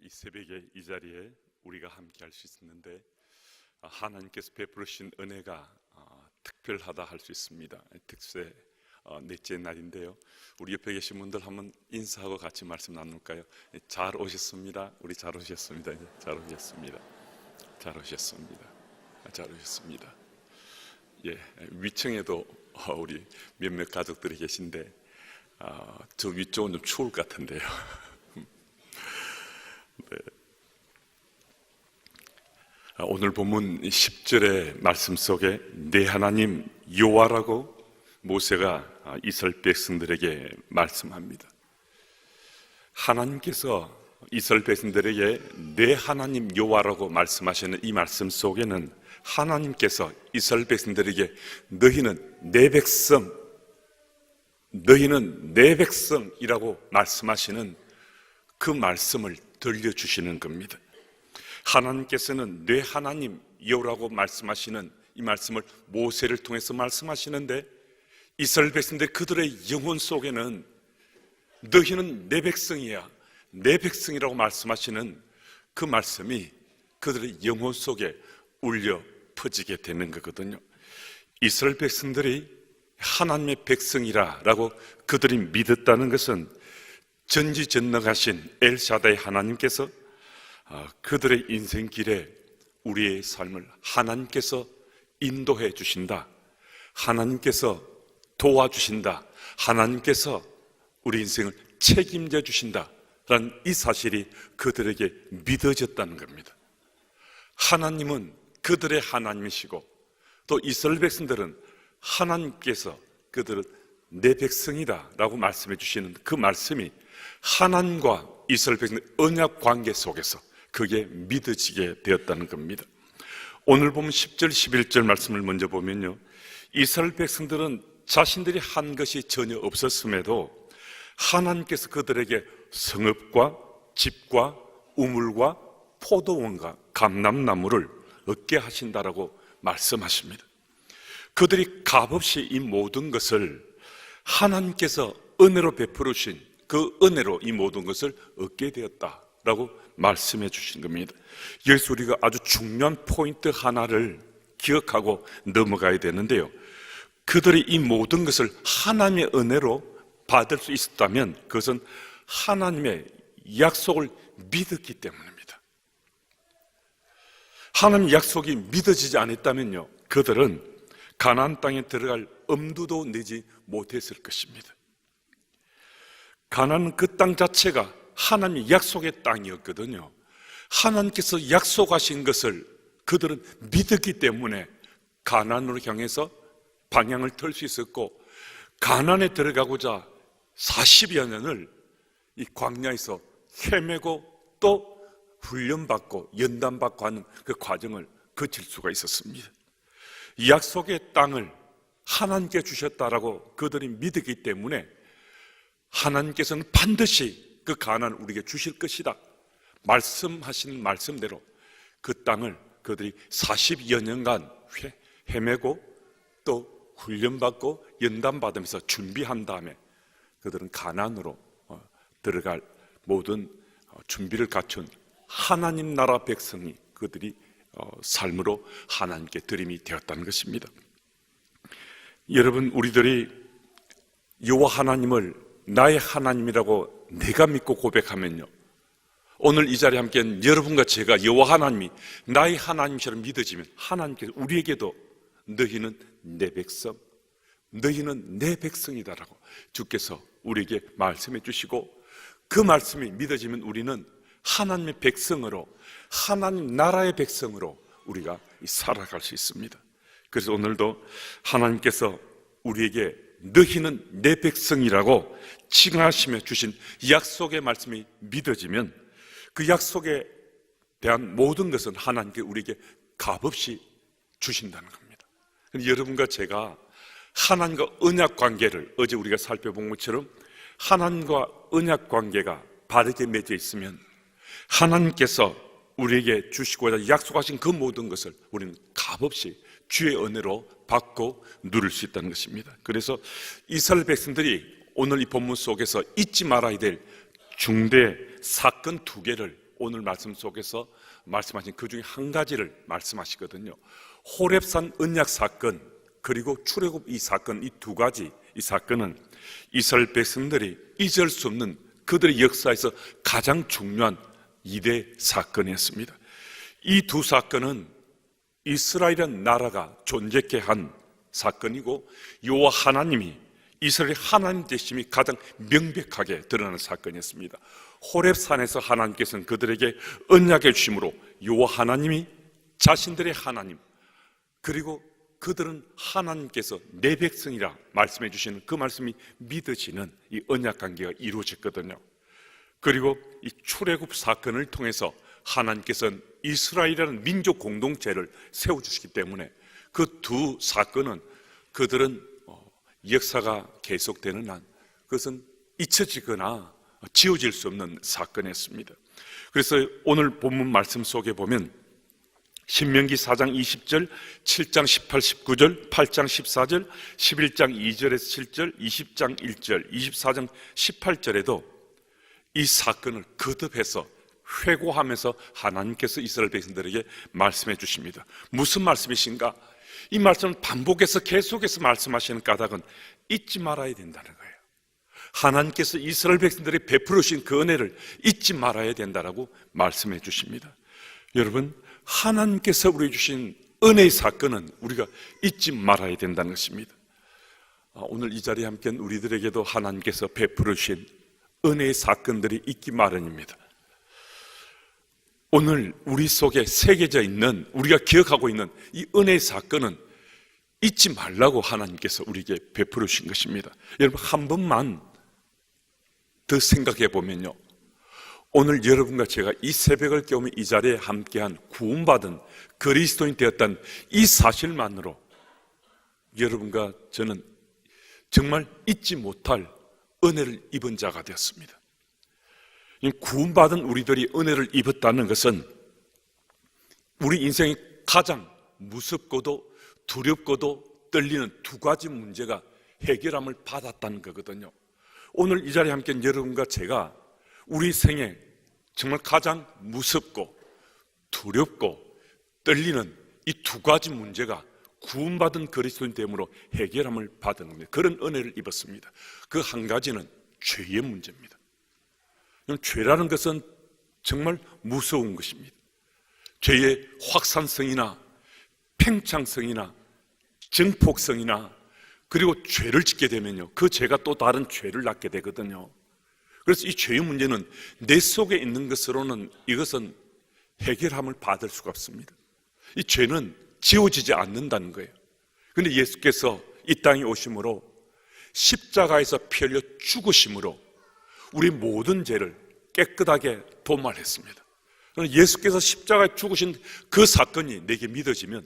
이 새벽에 이 자리에 우리가 함께 할 수 있었는데 하나님께서 베풀으신 은혜가 특별하다 할 수 있습니다. 특세 넷째 날인데요. 우리 옆에 계신 분들 한번 인사하고 같이 말씀 나눌까요? 잘 오셨습니다. 우리 잘 오셨습니다. 잘 오셨습니다. 잘 오셨습니다. 잘 오셨습니다. 예, 위층에도 우리 몇몇 가족들이 계신데 저 위쪽은 좀 추울 것 같은데요. 네. 오늘 본문 10절의 말씀 속에 내 하나님 여호와라고 모세가 이스라엘 백성들에게 말씀합니다. 하나님께서 이스라엘 백성들에게 내 하나님 여호와라고 말씀하시는 이 말씀 속에는 하나님께서 이스라엘 백성들에게 너희는 내 백성, 너희는 내 백성이라고 말씀하시는 그 말씀을 들려주시는 겁니다. 하나님께서는 내 하나님 여호와라고 말씀하시는 이 말씀을 모세를 통해서 말씀하시는데 이스라엘 백성들 그들의 영혼 속에는 너희는 내 백성이야, 내 백성이라고 말씀하시는 그 말씀이 그들의 영혼 속에 울려 퍼지게 되는 거거든요. 이스라엘 백성들이 하나님의 백성이라고 그들이 믿었다는 것은 전지전능하신 엘샤다이 하나님께서 그들의 인생길에 우리의 삶을 하나님께서 인도해 주신다, 하나님께서 도와주신다, 하나님께서 우리 인생을 책임져 주신다라는 이 사실이 그들에게 믿어졌다는 겁니다. 하나님은 그들의 하나님이시고 또 이스라엘 백성들은 하나님께서 그들은 내 백성이다 라고 말씀해 주시는 그 말씀이 하나님과 이스라엘 백성의 언약 관계 속에서 그게 믿어지게 되었다는 겁니다. 오늘 보면 10절 11절 말씀을 먼저 보면요, 이스라엘 백성들은 자신들이 한 것이 전혀 없었음에도 하나님께서 그들에게 성읍과 집과 우물과 포도원과 감람나무를 얻게 하신다라고 말씀하십니다. 그들이 값없이 이 모든 것을 하나님께서 은혜로 베풀으신 그 은혜로 이 모든 것을 얻게 되었다라고 말씀해 주신 겁니다. 여기서 우리가 아주 중요한 포인트 하나를 기억하고 넘어가야 되는데요, 그들이 이 모든 것을 하나님의 은혜로 받을 수 있었다면 그것은 하나님의 약속을 믿었기 때문입니다. 하나님의 약속이 믿어지지 않았다면요, 그들은 가나안 땅에 들어갈 엄두도 내지 못했을 것입니다. 가나안은 그 땅 자체가 하나님의 약속의 땅이었거든요. 하나님께서 약속하신 것을 그들은 믿었기 때문에 가나안으로 향해서 방향을 틀 수 있었고, 가나안에 들어가고자 40여 년을 이 광야에서 헤매고 또 훈련받고 연단받고 하는 그 과정을 거칠 수가 있었습니다. 이 약속의 땅을 하나님께 주셨다라고 그들이 믿었기 때문에 하나님께서는 반드시 그 가나안을 우리에게 주실 것이다 말씀하신 말씀대로 그 땅을 그들이 40여 년간 헤매고 또 훈련받고 연단받으면서 준비한 다음에 그들은 가나안으로 들어갈 모든 준비를 갖춘 하나님 나라 백성이 그들이 삶으로 하나님께 드림이 되었다는 것입니다. 여러분, 우리들이 여호와 하나님을 나의 하나님이라고 내가 믿고 고백하면요, 오늘 이 자리에 함께한 여러분과 제가 여호와 하나님이 나의 하나님처럼 믿어지면 하나님께서 우리에게도 너희는 내 백성, 너희는 내 백성이다라고 주께서 우리에게 말씀해 주시고, 그 말씀이 믿어지면 우리는 하나님의 백성으로, 하나님 나라의 백성으로 우리가 살아갈 수 있습니다. 그래서 오늘도 하나님께서 우리에게 너희는 내 백성이라고 칭하시며 주신 약속의 말씀이 믿어지면 그 약속에 대한 모든 것은 하나님께 우리에게 값없이 주신다는 겁니다. 여러분과 제가 하나님과 언약 관계를 어제 우리가 살펴본 것처럼 하나님과 언약 관계가 바르게 맺어 있으면 하나님께서 우리에게 주시고자 약속하신 그 모든 것을 우리는 값없이 주의 은혜로 받고 누릴 수 있다는 것입니다. 그래서 이스라엘 백성들이 오늘 이 본문 속에서 잊지 말아야 될 중대 사건 두 개를 오늘 말씀 속에서 말씀하신 그 중에 한 가지를 말씀하시거든요. 호렙산 언약 사건 그리고 출애굽 이 사건, 이 두 가지 이 사건은 이스라엘 백성들이 잊을 수 없는 그들의 역사에서 가장 중요한 2대 사건이었습니다. 이 두 사건은 이스라엘이라는 나라가 존재케 한 사건이고 여호와 하나님이 이스라엘의 하나님 되심이 가장 명백하게 드러나는 사건이었습니다. 호렙산에서 하나님께서는 그들에게 언약을 주심으로 여호와 하나님이 자신들의 하나님, 그리고 그들은 하나님께서 내 백성이라 말씀해 주시는 그 말씀이 믿어지는 이 언약 관계가 이루어졌거든요. 그리고 이 출애굽 사건을 통해서 하나님께서는 이스라엘이라는 민족 공동체를 세워주시기 때문에 그 두 사건은 그들은 역사가 계속되는 한 그것은 잊혀지거나 지워질 수 없는 사건이었습니다. 그래서 오늘 본문 말씀 속에 보면 신명기 4장 20절, 7장 18, 19절, 8장 14절, 11장 2절에서 7절, 20장 1절, 24장 18절에도 이 사건을 거듭해서 회고하면서 하나님께서 이스라엘 백성들에게 말씀해 주십니다. 무슨 말씀이신가? 이 말씀을 반복해서 계속해서 말씀하시는 까닭은 잊지 말아야 된다는 거예요. 하나님께서 이스라엘 백성들이 베풀어 주신 그 은혜를 잊지 말아야 된다라고 말씀해 주십니다. 여러분, 하나님께서 우리에게 주신 은혜의 사건은 우리가 잊지 말아야 된다는 것입니다. 오늘 이 자리에 함께한 우리들에게도 하나님께서 베풀어 주신 은혜의 사건들이 있기 마련입니다. 오늘 우리 속에 새겨져 있는, 우리가 기억하고 있는 이 은혜의 사건은 잊지 말라고 하나님께서 우리에게 베풀어 주신 것입니다. 여러분, 한 번만 더 생각해 보면요, 오늘 여러분과 제가 이 새벽을 깨우며 이 자리에 함께한 구원받은 그리스도인 되었다는 이 사실만으로 여러분과 저는 정말 잊지 못할 은혜를 입은 자가 되었습니다. 구원받은 우리들이 은혜를 입었다는 것은 우리 인생의 가장 무섭고도 두렵고도 떨리는 두 가지 문제가 해결함을 받았다는 거거든요. 오늘 이 자리에 함께한 여러분과 제가 우리 생에 정말 가장 무섭고 두렵고 떨리는 이 두 가지 문제가 구원받은 그리스도인 됨으로 해결함을 받은 겁니다. 그런 은혜를 입었습니다. 그 한 가지는 죄의 문제입니다. 죄라는 것은 정말 무서운 것입니다. 죄의 확산성이나 팽창성이나 증폭성이나 그리고 죄를 짓게 되면요, 그 죄가 또 다른 죄를 낳게 되거든요. 그래서 이 죄의 문제는 내 속에 있는 것으로는 이것은 해결함을 받을 수가 없습니다. 이 죄는 지워지지 않는다는 거예요. 그런데 예수께서 이 땅에 오심으로 십자가에서 피 흘려 죽으심으로 우리 모든 죄를 깨끗하게 도말했습니다. 예수께서 십자가에 죽으신 그 사건이 내게 믿어지면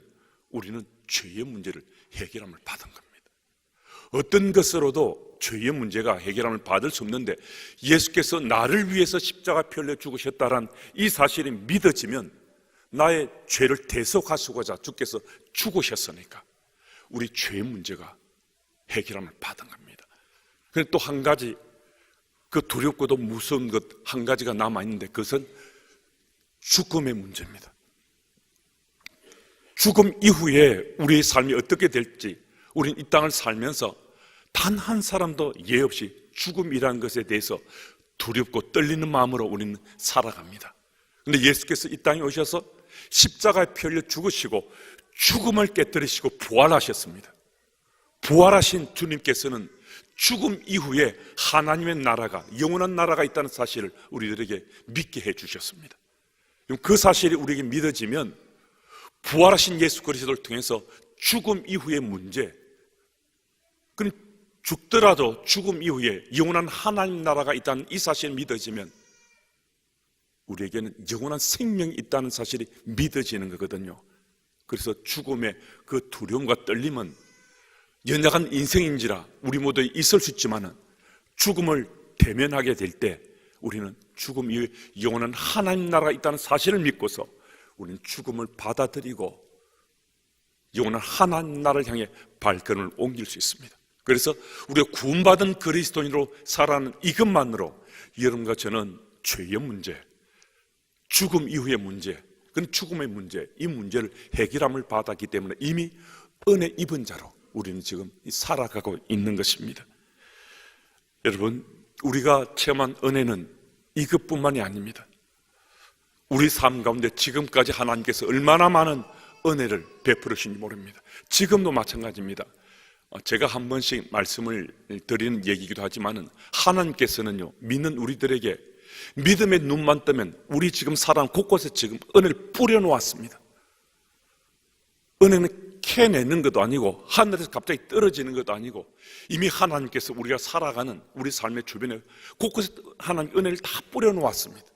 우리는 죄의 문제를 해결함을 받은 겁니다. 어떤 것으로도 죄의 문제가 해결함을 받을 수 없는데 예수께서 나를 위해서 십자가 피 흘려 죽으셨다는 이 사실이 믿어지면 나의 죄를 대속하시고자 주께서 죽으셨으니까 우리 죄의 문제가 해결함을 받은 겁니다. 그런데 또 한 가지, 그 두렵고도 무서운 것 한 가지가 남아있는데 그것은 죽음의 문제입니다. 죽음 이후에 우리의 삶이 어떻게 될지, 우리는 이 땅을 살면서 단 한 사람도 예 없이 죽음이라는 것에 대해서 두렵고 떨리는 마음으로 우리는 살아갑니다. 그런데 예수께서 이 땅에 오셔서 십자가에 피 흘려 죽으시고 죽음을 깨뜨리시고 부활하셨습니다. 부활하신 주님께서는 죽음 이후에 하나님의 나라가, 영원한 나라가 있다는 사실을 우리들에게 믿게 해주셨습니다. 그 사실이 우리에게 믿어지면 부활하신 예수 그리스도를 통해서 죽음 이후의 문제, 그럼 죽더라도 죽음 이후에 영원한 하나님 나라가 있다는 이 사실이 믿어지면 우리에게는 영원한 생명이 있다는 사실이 믿어지는 거거든요. 그래서 죽음의 그 두려움과 떨림은 연약한 인생인지라 우리 모두에 있을 수 있지만 죽음을 대면하게 될 때 우리는 죽음 이후에 영원한 하나님 나라가 있다는 사실을 믿고서 우리는 죽음을 받아들이고 영원한 하나님 나라를 향해 발걸음을 옮길 수 있습니다. 그래서 우리가 구원받은 그리스도인으로 살아가는 이것만으로 여러분과 저는 죄의 문제, 죽음 이후의 문제, 그건 죽음의 문제, 이 문제를 해결함을 받았기 때문에 이미 은혜 입은 자로 우리는 지금 살아가고 있는 것입니다. 여러분, 우리가 체험한 은혜는 이것뿐만이 아닙니다. 우리 삶 가운데 지금까지 하나님께서 얼마나 많은 은혜를 베풀으신지 모릅니다. 지금도 마찬가지입니다. 제가 한 번씩 말씀을 드리는 얘기이기도 하지만 하나님께서는요, 믿는 우리들에게 믿음의 눈만 뜨면 우리 지금 살아가는 곳곳에 지금 은혜를 뿌려놓았습니다. 은혜는 캐내는 것도 아니고 하늘에서 갑자기 떨어지는 것도 아니고 이미 하나님께서 우리가 살아가는 우리 삶의 주변에 곳곳에 하나님 은혜를 다 뿌려놓았습니다.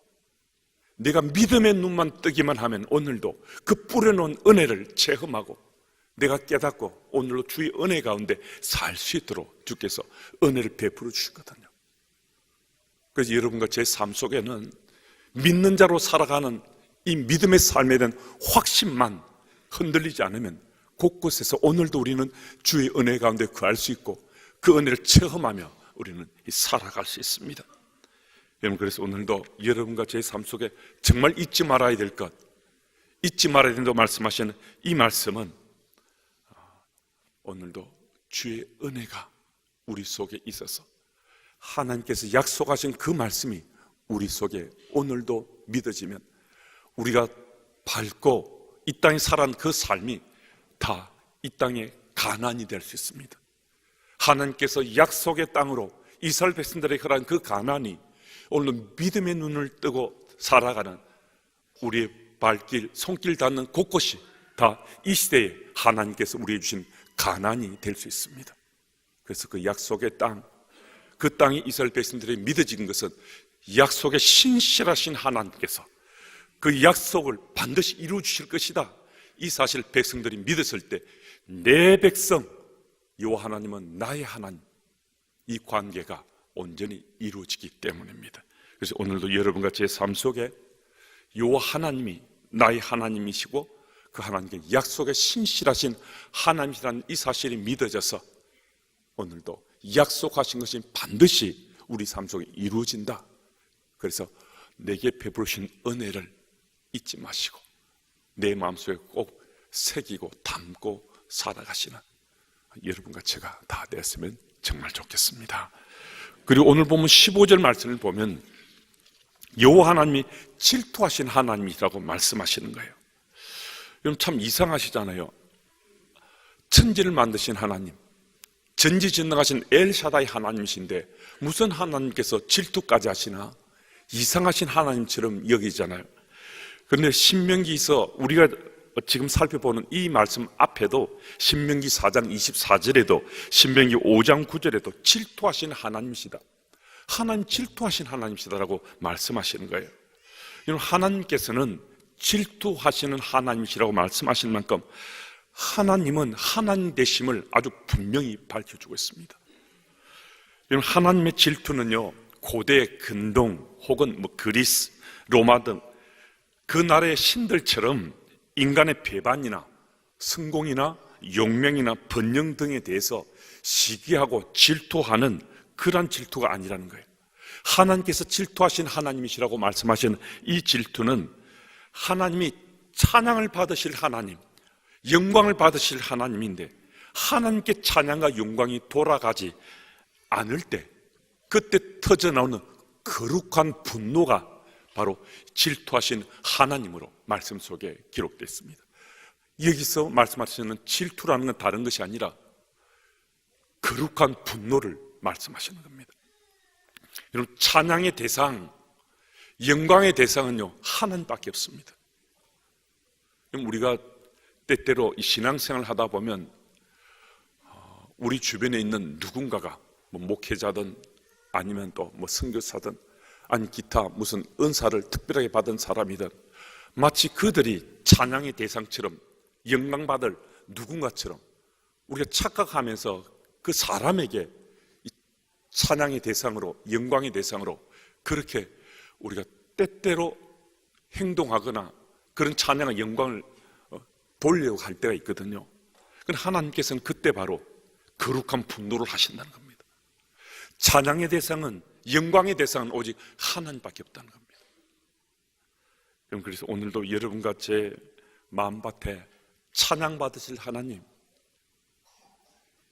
내가 믿음의 눈만 뜨기만 하면 오늘도 그 뿌려놓은 은혜를 체험하고 내가 깨닫고 오늘도 주의 은혜 가운데 살 수 있도록 주께서 은혜를 베풀어 주시거든요. 그래서 여러분과 제 삶 속에는 믿는 자로 살아가는 이 믿음의 삶에 대한 확신만 흔들리지 않으면 곳곳에서 오늘도 우리는 주의 은혜 가운데 거할 수 있고 그 은혜를 체험하며 우리는 살아갈 수 있습니다. 여러분, 그래서 오늘도 여러분과 제 삶 속에 정말 잊지 말아야 될 것, 잊지 말아야 된다고 말씀하시는 이 말씀은 오늘도 주의 은혜가 우리 속에 있어서 하나님께서 약속하신 그 말씀이 우리 속에 오늘도 믿어지면 우리가 밝고 이 땅에 살아온 그 삶이 다 이 땅의 가나안이 될 수 있습니다. 하나님께서 약속의 땅으로 이스라엘 백성들에게 허락한 그 가나안이 오늘 믿음의 눈을 뜨고 살아가는 우리의 발길, 손길 닿는 곳곳이 다 이 시대에 하나님께서 우리에게 주신 가나안이 될 수 있습니다. 그래서 그 약속의 땅, 그 땅이 이스라엘 백성들에게 믿어진 것은 약속의 신실하신 하나님께서 그 약속을 반드시 이루어 주실 것이다, 이 사실 백성들이 믿었을 때 내 백성 여호와 하나님은 나의 하나님, 이 관계가 온전히 이루어지기 때문입니다. 그래서 오늘도 여러분과 제 삶 속에 여호와 하나님이 나의 하나님이시고 그 하나님께 약속에 신실하신 하나님이라는 이 사실이 믿어져서 오늘도 약속하신 것이 반드시 우리 삶 속에 이루어진다. 그래서 내게 베푸신 은혜를 잊지 마시고 내 마음속에 꼭 새기고 담고 살아가시는 여러분과 제가 다 됐으면 정말 좋겠습니다. 그리고 오늘 보면 15절 말씀을 보면 여호와 하나님이 질투하신 하나님이라고 말씀하시는 거예요. 여러분, 참 이상하시잖아요. 천지를 만드신 하나님, 전지전능하신 엘샤다이 하나님이신데 무슨 하나님께서 질투까지 하시나? 이상하신 하나님처럼 여기잖아요. 그런데 신명기에서 우리가 지금 살펴보는 이 말씀 앞에도 신명기 4장 24절에도 신명기 5장 9절에도 질투하신 하나님이시다, 하나님 질투하신 하나님이시다라고 말씀하시는 거예요. 여러분, 하나님께서는 질투하시는 하나님이시라고 말씀하시는 만큼 하나님은 하나님 되심을 아주 분명히 밝혀주고 있습니다. 여러분, 하나님의 질투는요, 고대 근동 혹은 그리스, 로마 등 그 나라의 신들처럼 인간의 배반이나 성공이나 용명이나 번영 등에 대해서 시기하고 질투하는 그러한 질투가 아니라는 거예요. 하나님께서 질투하신 하나님이시라고 말씀하시는 이 질투는 하나님이 찬양을 받으실 하나님, 영광을 받으실 하나님인데 하나님께 찬양과 영광이 돌아가지 않을 때 그때 터져나오는 거룩한 분노가 바로 질투하신 하나님으로 말씀 속에 기록되어 있습니다. 여기서 말씀하시는 질투라는 건 다른 것이 아니라 거룩한 분노를 말씀하시는 겁니다. 여러분, 찬양의 대상, 영광의 대상은요, 하나님밖에 없습니다. 우리가 때때로 이 신앙생활을 하다 보면 우리 주변에 있는 누군가가 목회자든 아니면 또 선교사든 아니 기타 무슨 은사를 특별하게 받은 사람이든 마치 그들이 찬양의 대상처럼 영광받을 누군가처럼 우리가 착각하면서 그 사람에게 찬양의 대상으로, 영광의 대상으로 그렇게 우리가 때때로 행동하거나 그런 찬양의 영광을 돌려고 할 때가 있거든요. 그런데 하나님께서는 그때 바로 거룩한 분노를 하신다는 겁니다. 찬양의 대상은, 영광의 대상은 오직 하나님밖에 없다는 겁니다. 그래서 오늘도 여러분과 제 마음밭에 찬양 받으실 하나님,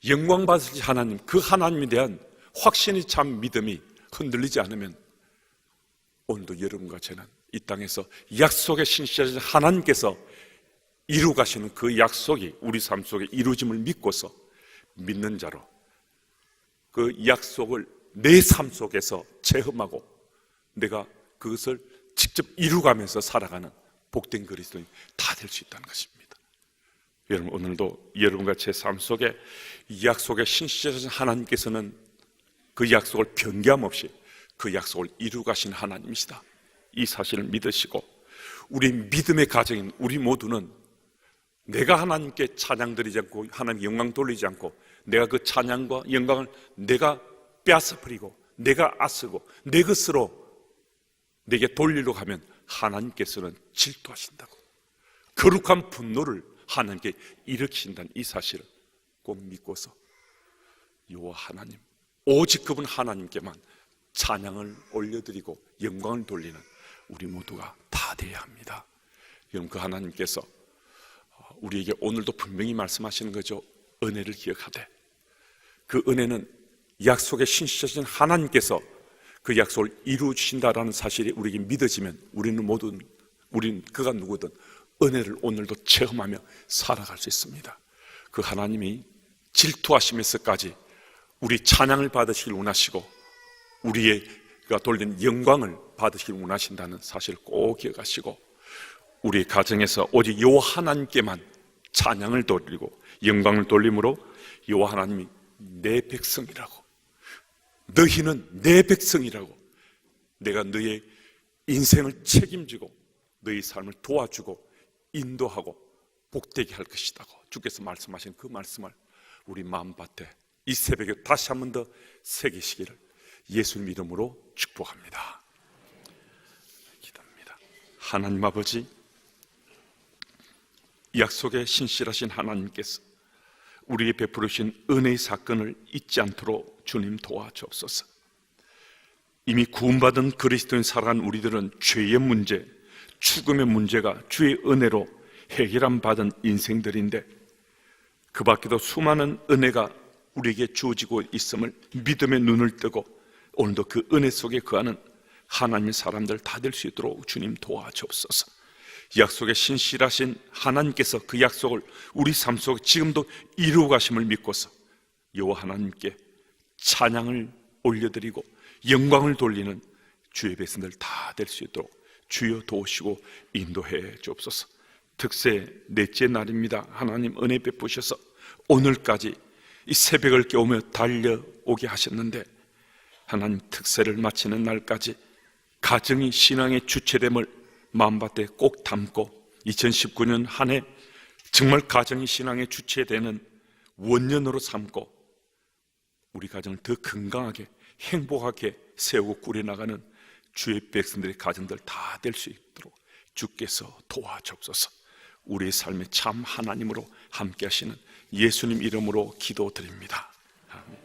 영광 받으실 하나님, 그 하나님에 대한 확신이 참 믿음이 흔들리지 않으면 오늘도 여러분과 저는 이 땅에서 약속의 신실하신 하나님께서 이루 가시는 그 약속이 우리 삶 속에 이루어짐을 믿고서 믿는 자로 그 약속을 내 삶 속에서 체험하고 내가 그것을 직접 이루가면서 살아가는 복된 그리스도인이 다 될 수 있다는 것입니다. 여러분, 오늘도 여러분과 제 삶 속에 약속의 신실하신 하나님께서는 그 약속을 변개함 없이 그 약속을 이루 가신 하나님이시다, 이 사실을 믿으시고 우리 믿음의 가정인 우리 모두는 내가 하나님께 찬양 드리지 않고 하나님께 영광 돌리지 않고 내가 그 찬양과 영광을 내가 빼앗아버리고 내가 앗쓰고 내 것으로 내게 돌리려고 하면 하나님께서는 질투하신다고, 거룩한 분노를 하나님께 일으키신다는 이 사실을 꼭 믿고서 여호와 하나님, 오직 그분 하나님께만 찬양을 올려드리고 영광을 돌리는 우리 모두가 다 되어야 합니다. 여러분, 그 하나님께서 우리에게 오늘도 분명히 말씀하시는 거죠. 은혜를 기억하되, 그 은혜는 약속의 신실하신 하나님께서 그 약속을 이루어 주신다라는 사실이 우리에게 믿어지면 우리는 그가 누구든 은혜를 오늘도 체험하며 살아갈 수 있습니다. 그 하나님이 질투하시면서까지 우리 찬양을 받으시길 원하시고 우리가 돌린 영광을 받으시길 원하신다는 사실을 꼭 기억하시고 우리 가정에서 오직 여호와 하나님께만 찬양을 돌리고 영광을 돌림으로 여호와 하나님이 내 백성이라고, 너희는 내 백성이라고, 내가 너의 인생을 책임지고 너의 삶을 도와주고 인도하고 복되게 할 것이라고 주께서 말씀하신 그 말씀을 우리 마음밭에 이 새벽에 다시 한 번 더 새기시기를 예수님 이름으로 축복합니다. 기도합니다. 하나님 아버지, 약속에 신실하신 하나님께서 우리에게 베풀으신 은혜의 사건을 잊지 않도록 주님 도와주옵소서. 이미 구원받은 그리스도인 살아간 우리들은 죄의 문제, 죽음의 문제가 주의 은혜로 해결함 받은 인생들인데 그 밖에도 수많은 은혜가 우리에게 주어지고 있음을 믿음의 눈을 뜨고 오늘도 그 은혜 속에 거하는 하나님의 사람들 다 될 수 있도록 주님 도와주옵소서. 약속에 신실하신 하나님께서 그 약속을 우리 삶 속에 지금도 이루어 가심을 믿고서 여호와 하나님께 찬양을 올려드리고 영광을 돌리는 주의 백성들 다 될 수 있도록 주여 도우시고 인도해 주옵소서. 특세 넷째 날입니다. 하나님 은혜 베푸셔서 오늘까지 이 새벽을 깨우며 달려오게 하셨는데 하나님 특세를 마치는 날까지 가정이 신앙의 주체됨을 마음밭에 꼭 담고 2019년 한 해 정말 가정이 신앙의 주체되는 원년으로 삼고 우리 가정을 더 건강하게 행복하게 세우고 꾸려나가는 주의 백성들의 가정들 다 될 수 있도록 주께서 도와주옵소서. 우리의 삶에 참 하나님으로 함께 하시는 예수님 이름으로 기도드립니다. 아멘.